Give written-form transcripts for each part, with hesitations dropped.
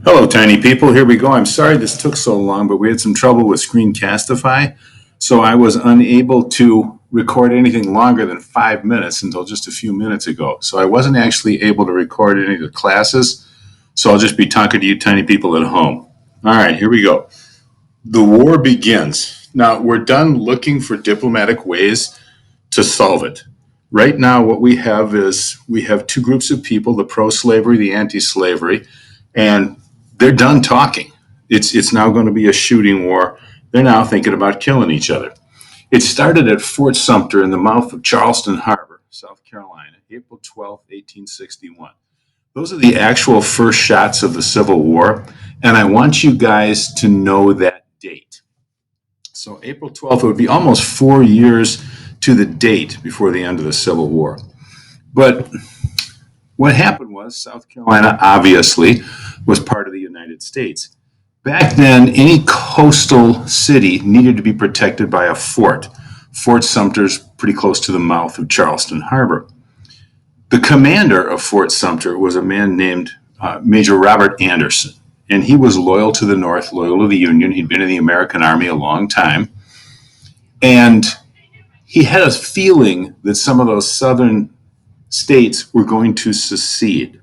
Hello, tiny people. Here we go. I'm sorry this took so long, but we had some trouble with Screencastify, so I was unable to record anything longer than 5 minutes until just a few minutes ago. So I wasn't actually able to record any of the classes, so I'll just be talking to you tiny people at home. All right, here we go. The war begins. Now, we're done looking for diplomatic ways to solve it. Right now, what we have is we have two groups of people, the pro-slavery, the anti-slavery, and they're done talking. It's now going to be a shooting war. They're now thinking about killing each other. It started at Fort Sumter in the mouth of Charleston Harbor, South Carolina, April 12th, 1861. Those are the actual first shots of the Civil War, and I want you guys to know that date. So April 12th would be almost 4 years to the date before the end of the Civil War. But what happened was South Carolina obviously was part of the United States. Back then, any coastal city needed to be protected by a fort. Fort Sumter's pretty close to the mouth of Charleston Harbor. The commander of Fort Sumter was a man named Major Robert Anderson, and he was loyal to the North, loyal to the Union. He'd been in the American Army a long time, and he had a feeling that some of those southern states were going to secede.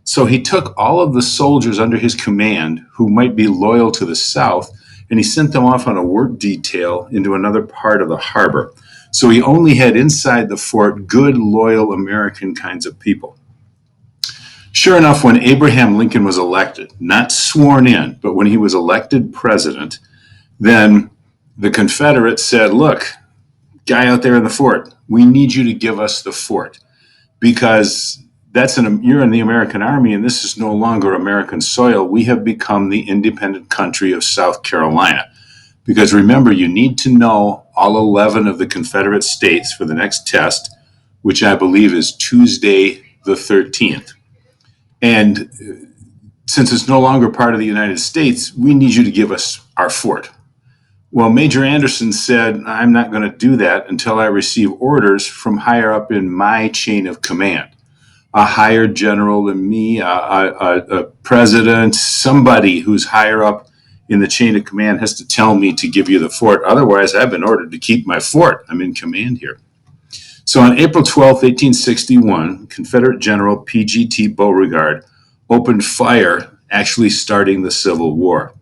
So he took all of the soldiers under his command who might be loyal to the South, and he sent them off on a work detail into another part of the harbor. So he only had inside the fort good, loyal American kinds of people. Sure enough, when Abraham Lincoln was elected, not sworn in, but when he was elected president, then the Confederates said, look, guy out there in the fort, we need you to give us the fort because you're in the American Army and this is no longer American soil. We have become the independent country of South Carolina. Because remember, you need to know all 11 of the Confederate states for the next test, which I believe is Tuesday the 13th. And since it's no longer part of the United States, we need you to give us our fort. Well, Major Anderson said, I'm not going to do that until I receive orders from higher up in my chain of command. A higher general than me, a president, somebody who's higher up in the chain of command has to tell me to give you the fort. Otherwise, I've been ordered to keep my fort. I'm in command here. So on April 12th, 1861, Confederate General P.G.T. Beauregard opened fire, actually starting the Civil War.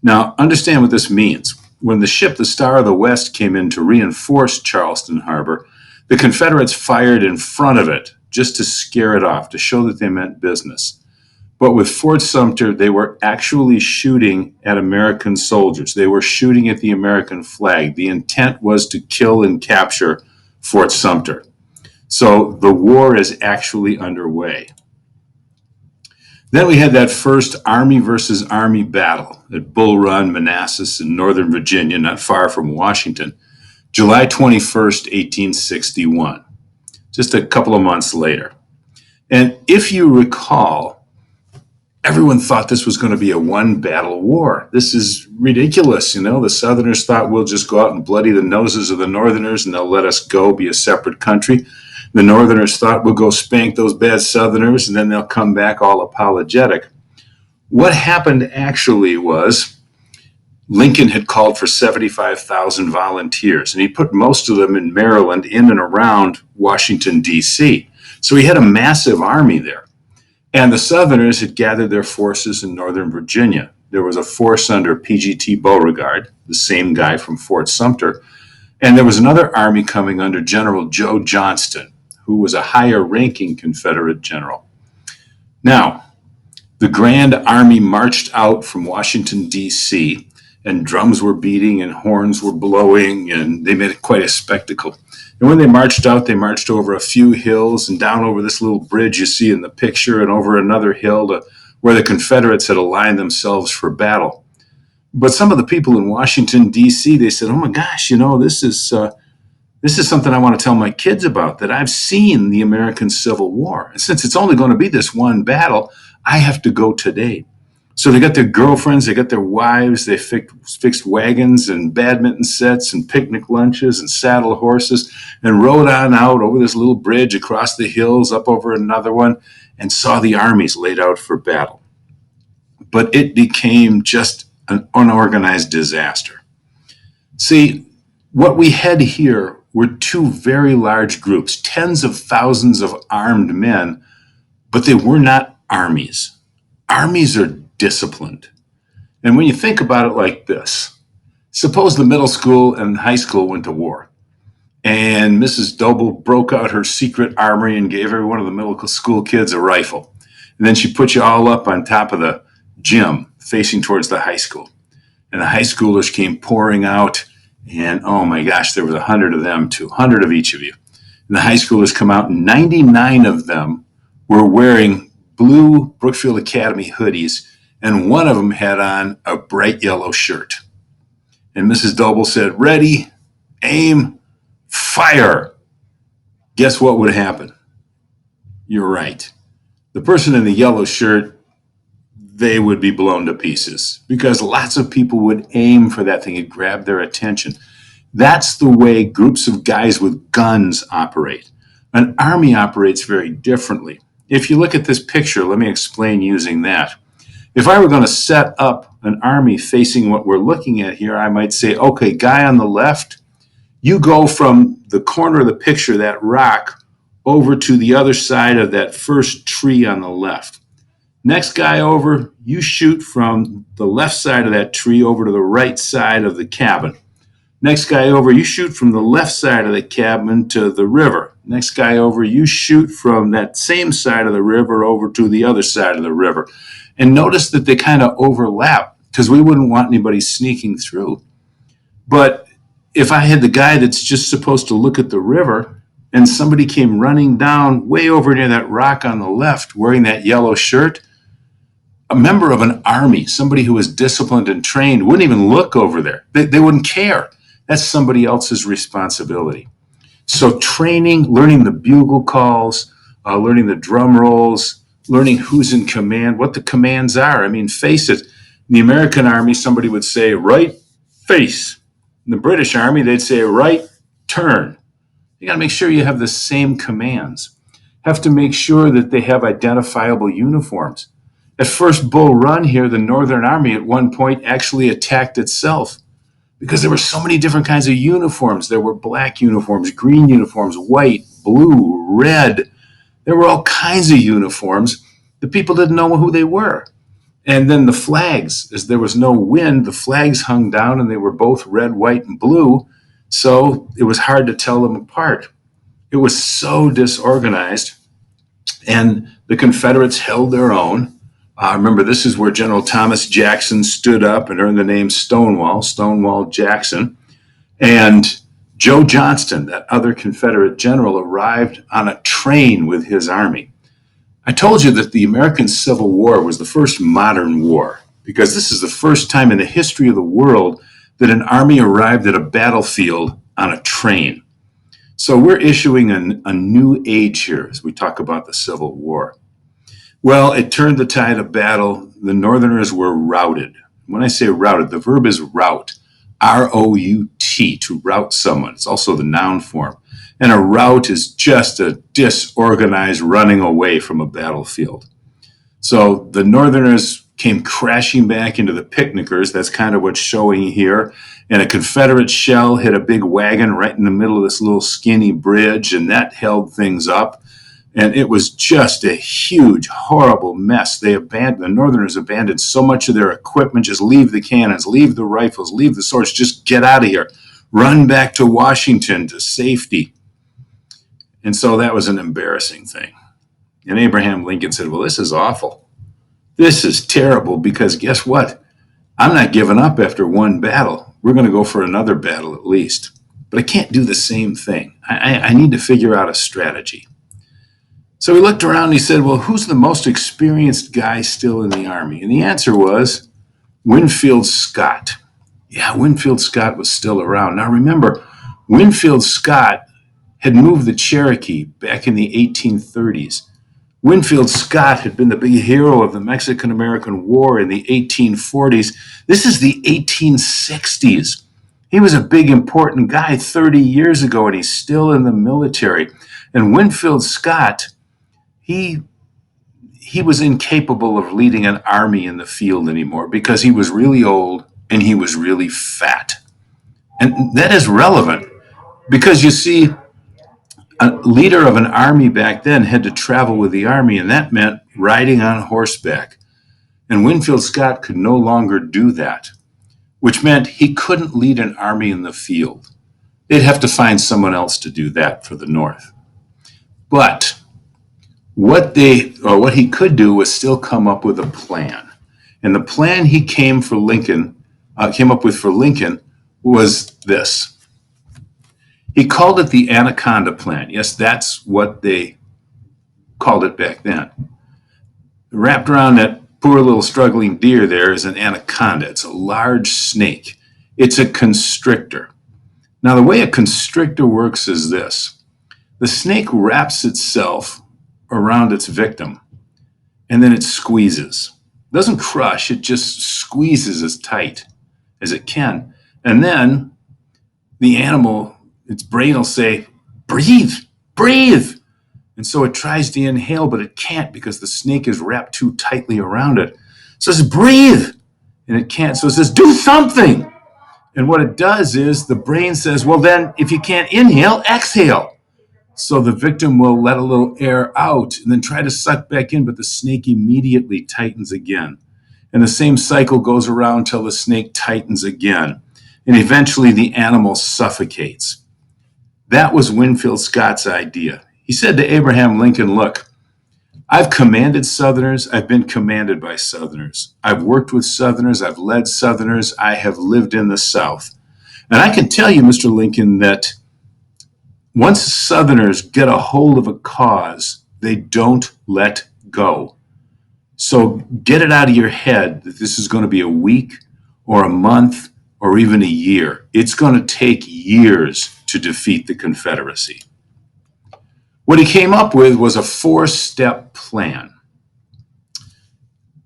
Now, understand what this means. When the ship, the Star of the West, came in to reinforce Charleston Harbor, the Confederates fired in front of it just to scare it off, to show that they meant business. But with Fort Sumter, they were actually shooting at American soldiers. They were shooting at the American flag. The intent was to kill and capture Fort Sumter. So the war is actually underway. Then we had that first Army versus Army battle at Bull Run, Manassas, in Northern Virginia, not far from Washington, July 21st, 1861, just a couple of months later. And if you recall, everyone thought this was going to be a one battle war. This is ridiculous. The Southerners thought we'll just go out and bloody the noses of the Northerners and they'll let us go be a separate country. The Northerners thought we'll go spank those bad Southerners and then they'll come back all apologetic. What happened actually was Lincoln had called for 75,000 volunteers, and he put most of them in Maryland, in and around Washington, D.C. So he had a massive army there. And the Southerners had gathered their forces in Northern Virginia. There was a force under P.G.T. Beauregard, the same guy from Fort Sumter. And there was another army coming under General Joe Johnston, who was a higher ranking Confederate general. Now, the Grand Army marched out from Washington, D.C., and drums were beating and horns were blowing, and they made it quite a spectacle. And when they marched out, they marched over a few hills and down over this little bridge you see in the picture and over another hill to where the Confederates had aligned themselves for battle. But some of the people in Washington, D.C., they said, oh my gosh, this is something I want to tell my kids about, that I've seen the American Civil War. And since it's only going to be this one battle, I have to go today. So they got their girlfriends, they got their wives, they fixed wagons and badminton sets and picnic lunches and saddle horses and rode on out over this little bridge across the hills, up over another one, and saw the armies laid out for battle. but it became just an unorganized disaster. See, what we had here were two very large groups, tens of thousands of armed men, but they were not armies. Armies are disciplined. And when you think about it like this, suppose the middle school and high school went to war, and Mrs. Doble broke out her secret armory and gave every one of the middle school kids a rifle. And then she put you all up on top of the gym facing towards the high school. And the high schoolers came pouring out, and oh my gosh, there was 100 of them, 200 of each of you. And the high schoolers come out, and 99 of them were wearing blue Brookfield Academy hoodies, and one of them had on a bright yellow shirt. And Mrs. Doble said, "Ready, aim, fire." Guess what would happen? You're right. The person in the yellow shirt, they would be blown to pieces because lots of people would aim for that thing and grab their attention. That's the way groups of guys with guns operate. An army operates very differently. If you look at this picture, let me explain using that. If I were going to set up an army facing what we're looking at here, I might say, okay, guy on the left, you go from the corner of the picture, that rock, over to the other side of that first tree on the left. Next guy over, you shoot from the left side of that tree over to the right side of the cabin. Next guy over, you shoot from the left side of the cabin to the river. Next guy over, you shoot from that same side of the river over to the other side of the river. And notice that they kind of overlap because we wouldn't want anybody sneaking through. But if I had the guy that's just supposed to look at the river and somebody came running down way over near that rock on the left wearing that yellow shirt, a member of an army, somebody who was disciplined and trained, wouldn't even look over there. They wouldn't care. That's somebody else's responsibility. So training, learning the bugle calls, learning the drum rolls, learning who's in command, what the commands are. I mean, face it, in the American Army, somebody would say, right, face. In the British Army, they'd say, right, turn. You got to make sure you have the same commands. Have to make sure that they have identifiable uniforms. At first Bull Run here, the Northern Army at one point actually attacked itself because there were so many different kinds of uniforms. There were black uniforms, green uniforms, white, blue, red. There were all kinds of uniforms. The people didn't know who they were. And then the flags, as there was no wind, the flags hung down and they were both red, white, and blue. So it was hard to tell them apart. It was so disorganized. And the Confederates held their own. Remember, this is where General Thomas Jackson stood up and earned the name Stonewall Jackson. And Joe Johnston, that other Confederate general, arrived on a train with his army. I told you that the American Civil War was the first modern war because this is the first time in the history of the world that an army arrived at a battlefield on a train. So we're issuing a new age here as we talk about the Civil War. Well, it turned the tide of battle. The Northerners were routed. When I say routed, the verb is rout, R-O-U-T, to rout someone. It's also the noun form. And a rout is just a disorganized running away from a battlefield. So the Northerners came crashing back into the picnickers. That's kind of what's showing here. And a Confederate shell hit a big wagon right in the middle of this little skinny bridge, and that held things up. And it was just a huge, horrible mess. The Northerners abandoned so much of their equipment. Just leave the cannons, leave the rifles, leave the swords, just get out of here. Run back to Washington to safety. And so that was an embarrassing thing. And Abraham Lincoln said, well, this is awful. This is terrible because guess what? I'm not giving up after one battle. We're going to go for another battle at least. But I can't do the same thing. I need to figure out a strategy. So he looked around and he said, well, who's the most experienced guy still in the Army? And the answer was Winfield Scott. Yeah, Winfield Scott was still around. Now remember, Winfield Scott had moved the Cherokee back in the 1830s. Winfield Scott had been the big hero of the Mexican-American War in the 1840s. This is the 1860s. He was a big, important guy 30 years ago, and he's still in the military. And Winfield Scott, he he was incapable of leading an army in the field anymore because he was really old and he was really fat. And that is relevant because you see, a leader of an army back then had to travel with the army, and that meant riding on horseback. And Winfield Scott could no longer do that, which meant he couldn't lead an army in the field. They'd have to find someone else to do that for the North. But what he could do was still come up with a plan. And the plan he came up with for Lincoln was this. He called it the Anaconda Plan. Yes, that's what they called it back then. Wrapped around that poor little struggling deer there is an anaconda. It's a large snake. It's a constrictor. Now, the way a constrictor works is this. The snake wraps itself around its victim, and then it squeezes. It doesn't crush, it just squeezes as tight as it can. And then the animal, its brain will say, breathe, breathe. And so it tries to inhale, but it can't because the snake is wrapped too tightly around it. It says, breathe, and it can't. So it says, do something. And what it does is the brain says, well, then if you can't inhale, exhale. So the victim will let a little air out and then try to suck back in, but the snake immediately tightens again. And the same cycle goes around till the snake tightens again. And eventually the animal suffocates. That was Winfield Scott's idea. He said to Abraham Lincoln, look, I've commanded Southerners. I've been commanded by Southerners. I've worked with Southerners. I've led Southerners. I have lived in the South. And I can tell you, Mr. Lincoln, that once Southerners get a hold of a cause, they don't let go. So get it out of your head that this is going to be a week or a month or even a year. It's going to take years to defeat the Confederacy. What he came up with was a 4-step plan.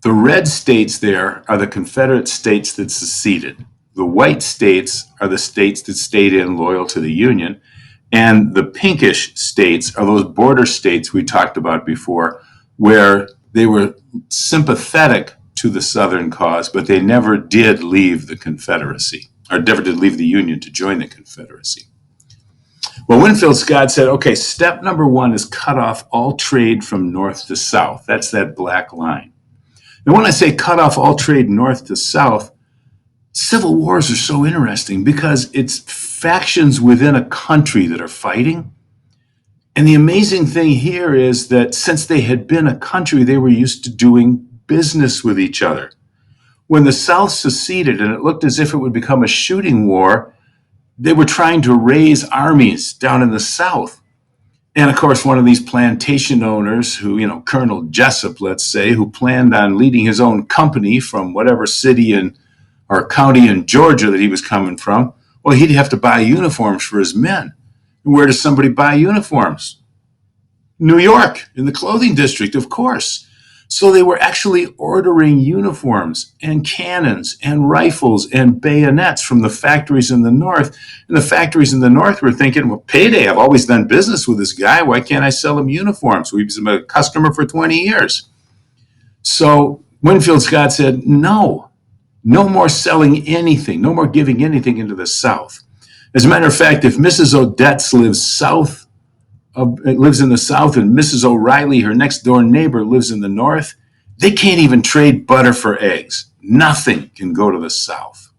The red states there are the Confederate states that seceded. The white states are the states that stayed in loyal to the Union. And the pinkish states are those border states we talked about before, where they were sympathetic to the Southern cause, but they never did leave the Confederacy, or never did leave the Union to join the Confederacy. Well, Winfield Scott said, okay, step number 1 is cut off all trade from north to south. That's that black line. And when I say cut off all trade north to south, civil wars are so interesting because it's factions within a country that are fighting. And the amazing thing here is that since they had been a country, they were used to doing business with each other. When the South seceded and it looked as if it would become a shooting war, they were trying to raise armies down in the South. And of course, one of these plantation owners who, Colonel Jessup, let's say, who planned on leading his own company from whatever city or county in Georgia that he was coming from, well, he'd have to buy uniforms for his men. And where does somebody buy uniforms? New York, in the clothing district, of course. So they were actually ordering uniforms and cannons and rifles and bayonets from the factories in the North. And the factories in the North were thinking, well, payday, I've always done business with this guy. Why can't I sell him uniforms? We've been a customer for 20 years. So Winfield Scott said, no more selling anything, no more giving anything into the South. As a matter of fact, if Mrs. Odets lives in the South and Mrs. O'Reilly, her next door neighbor, lives in the North, they can't even trade butter for eggs. Nothing can go to the South.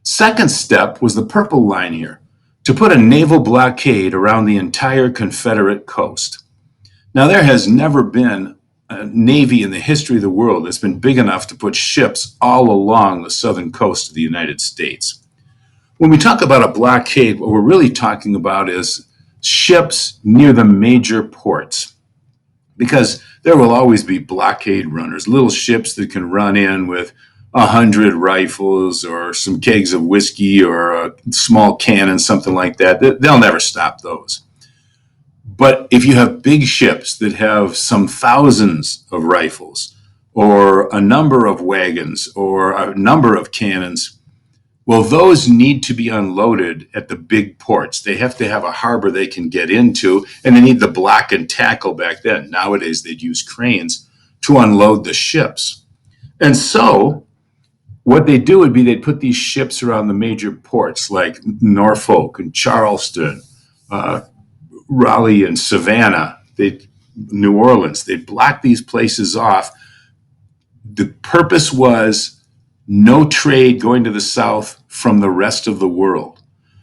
Second step was the purple line here, to put a naval blockade around the entire Confederate coast. Now, there has never been a navy in the history of the world that's been big enough to put ships all along the southern coast of the United States. When we talk about a blockade, what we're really talking about is ships near the major ports, because there will always be blockade runners, little ships that can run in with 100 rifles or some kegs of whiskey or a small cannon, something like that. They'll never stop those. But if you have big ships that have some thousands of rifles or a number of wagons or a number of cannons, well, those need to be unloaded at the big ports. They have to have a harbor they can get into, and they need the block and tackle back then. Nowadays, they'd use cranes. to unload the ships. And so what they do would be they'd put these ships around the major ports like Norfolk and Charleston, uh, Raleigh and Savannah, New Orleans. They'd block these places off. The purpose was no trade going to the South from the rest of the world.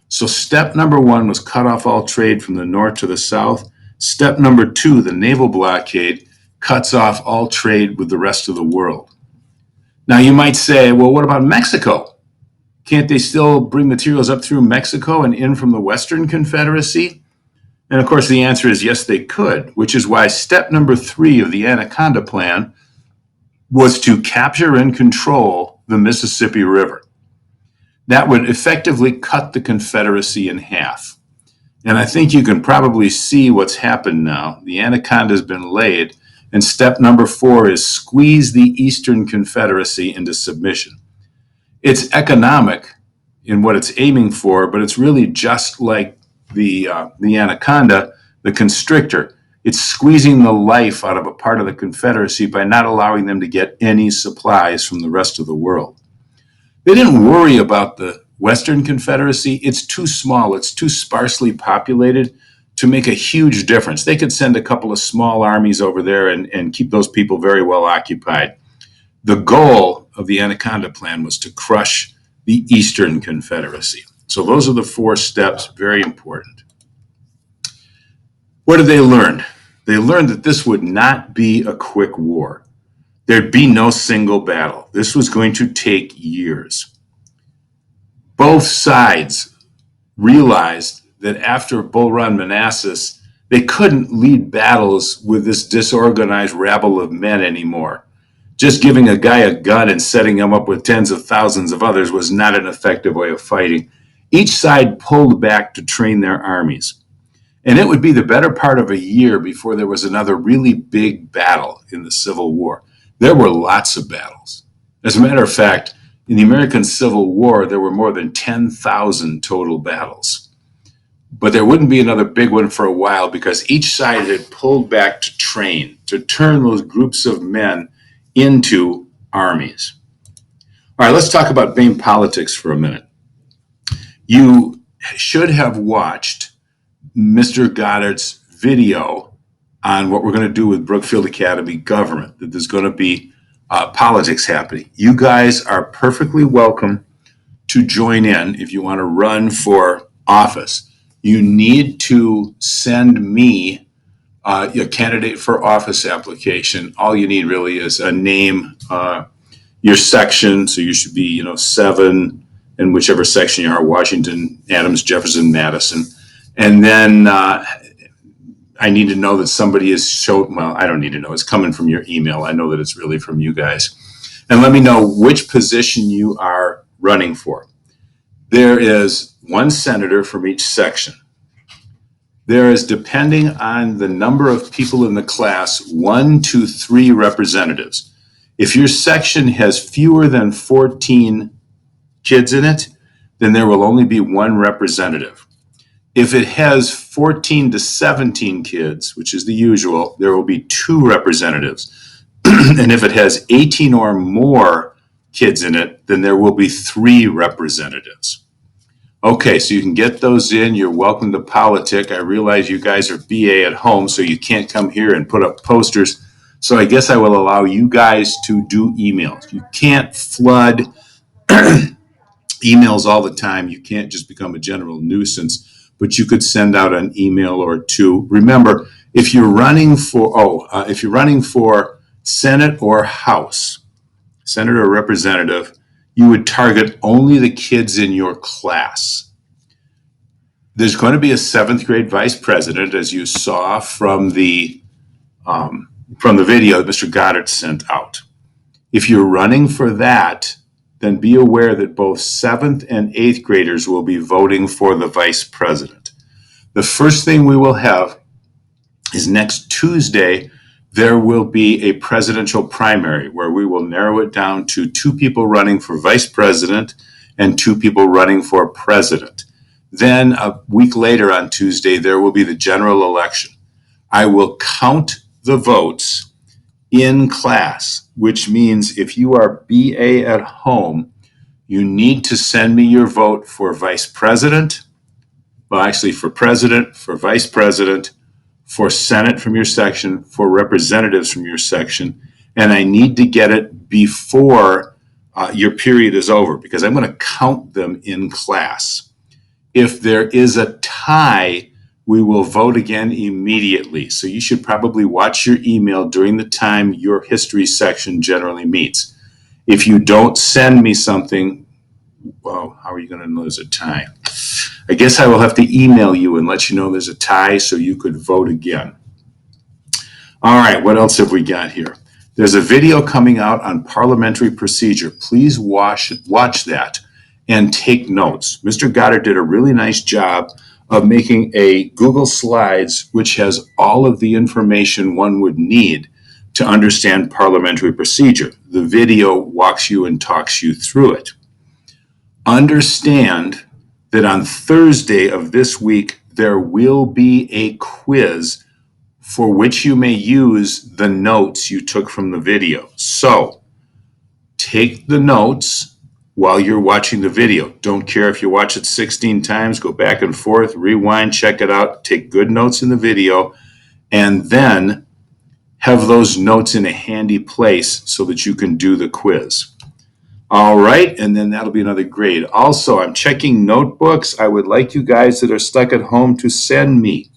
So step number one was cut off all trade from the North to the South. Step number two, the naval blockade, cuts off all trade with the rest of the world. Now you might say, well, what about Mexico? Can't they still bring materials up through Mexico and in from the Western Confederacy? And of course, the answer is yes, they could, which is why step number three of the Anaconda plan was to capture and control the Mississippi River. That would effectively cut the Confederacy in half. And I think you can probably see what's happened now. The Anaconda has been laid, and step number four is squeeze the Eastern Confederacy into submission. It's economic in what it's aiming for, but it's really just like the Anaconda, the constrictor. It's squeezing the life out of a part of the Confederacy by not allowing them to get any supplies from the rest of the world. They didn't worry about the Western Confederacy. It's too small, it's too sparsely populated to make a huge difference. They could send a couple of small armies over there and keep those people very well occupied. The goal of the Anaconda plan was to crush the Eastern Confederacy. So those are the four steps, very important. What did they learn? They learned that this would not be a quick war. There'd be no single battle. This was going to take years. Both sides realized that after Bull Run Manassas, they couldn't lead battles with this disorganized rabble of men anymore. Just giving a guy a gun and setting him up with tens of thousands of others was not an effective way of fighting. Each side pulled back to train their armies. And it would be the better part of a year before there was another really big battle in the Civil War. There were lots of battles. As a matter of fact, in the American Civil War, there were more than 10,000 total battles. But there wouldn't be another big one for a while because each side had pulled back to train, to turn those groups of men into armies. All right, let's talk about Bain politics for a minute. You should have watched Mr. Goddard's video on what we're going to do with Brookfield Academy government, that there's going to be politics happening. You guys are perfectly welcome to join in if you want to run for office. You need to send me your candidate for office application. All you need really is a name, your section. So you should be, 7 in whichever section you are, Washington, Adams, Jefferson, Madison. And then I need to know that somebody is I don't need to know. It's coming from your email. I know that it's really from you guys. And let me know which position you are running for. There is one senator from each section. There is, depending on the number of people in the class, 1 to 3 representatives. If your section has fewer than 14 kids in it, then there will only be 1 representative. If it has 14 to 17 kids, which is the usual, there will be 2 representatives. And if it has 18 or more kids in it, then there will be 3 representatives. Okay, so you can get those in. You're welcome to politic. I realize you guys are BA at home, so you can't come here and put up posters. So I guess I will allow you guys to do emails. You can't flood emails all the time. You can't just become a general nuisance. But you could send out an email or 2. Remember, if you're running for Senate or House, Senator or Representative, you would target only the kids in your class. There's going to be a 7th grade vice president, as you saw from the video that Mr. Goddard sent out. If you're running for that, then be aware that both 7th and 8th graders will be voting for the vice president. The first thing we will have is next Tuesday, there will be a presidential primary where we will narrow it down to 2 people running for vice president and 2 people running for president. Then a week later on Tuesday, there will be the general election. I will count the votes in class, which means if you are BA at home, you need to send me your vote for vice president, well, actually for president, for vice president, for Senate from your section, for representatives from your section, and I need to get it before your period is over because I'm going to count them in class. If there is a tie, we will vote again immediately. So you should probably watch your email during the time your history section generally meets. If you don't send me something, well, how are you going to know there's a tie? I guess I will have to email you and let you know there's a tie so you could vote again. All right, what else have we got here? There's a video coming out on parliamentary procedure. Please watch that and take notes. Mr. Goddard did a really nice job of making a Google Slides which has all of the information one would need to understand parliamentary procedure. The video walks you and talks you through it. Understand that on Thursday of this week, there will be a quiz for which you may use the notes you took from the video. So take the notes while you're watching the video. Don't care if you watch it 16 times, go back and forth, rewind, check it out, take good notes in the video, and then have those notes in a handy place so that you can do the quiz. All right, and then that'll be another grade. Also, I'm checking notebooks. I would like you guys that are stuck at home to send me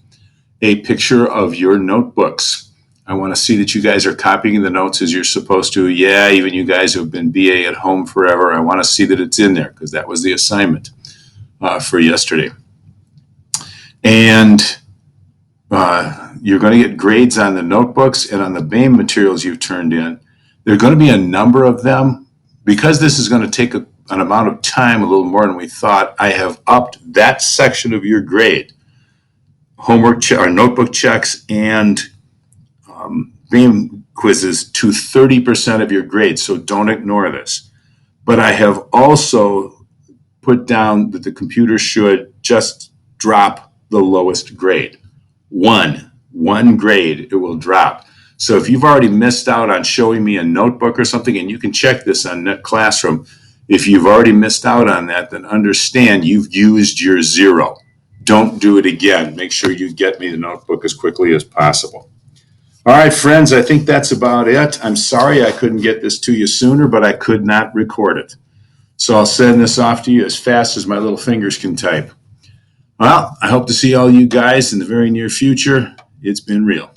a picture of your notebooks. I want to see that you guys are copying the notes as you're supposed to. Yeah, even you guys who have been BA at home forever, I want to see that it's in there because that was the assignment for yesterday. And you're going to get grades on the notebooks and on the BAME materials you've turned in. There are going to be a number of them. Because this is going to take an amount of time, a little more than we thought, I have upped that section of your grade, homework or notebook checks and BAME quizzes, to 30% of your grade. So don't ignore this. But I have also put down that the computer should just drop the lowest grade. One grade, it will drop. So if you've already missed out on showing me a notebook or something, and you can check this on Net Classroom, if you've already missed out on that, then understand you've used your 0. Don't do it again. Make sure you get me the notebook as quickly as possible. All right, friends, I think that's about it. I'm sorry I couldn't get this to you sooner, but I could not record it. So I'll send this off to you as fast as my little fingers can type. Well, I hope to see all you guys in the very near future. It's been real.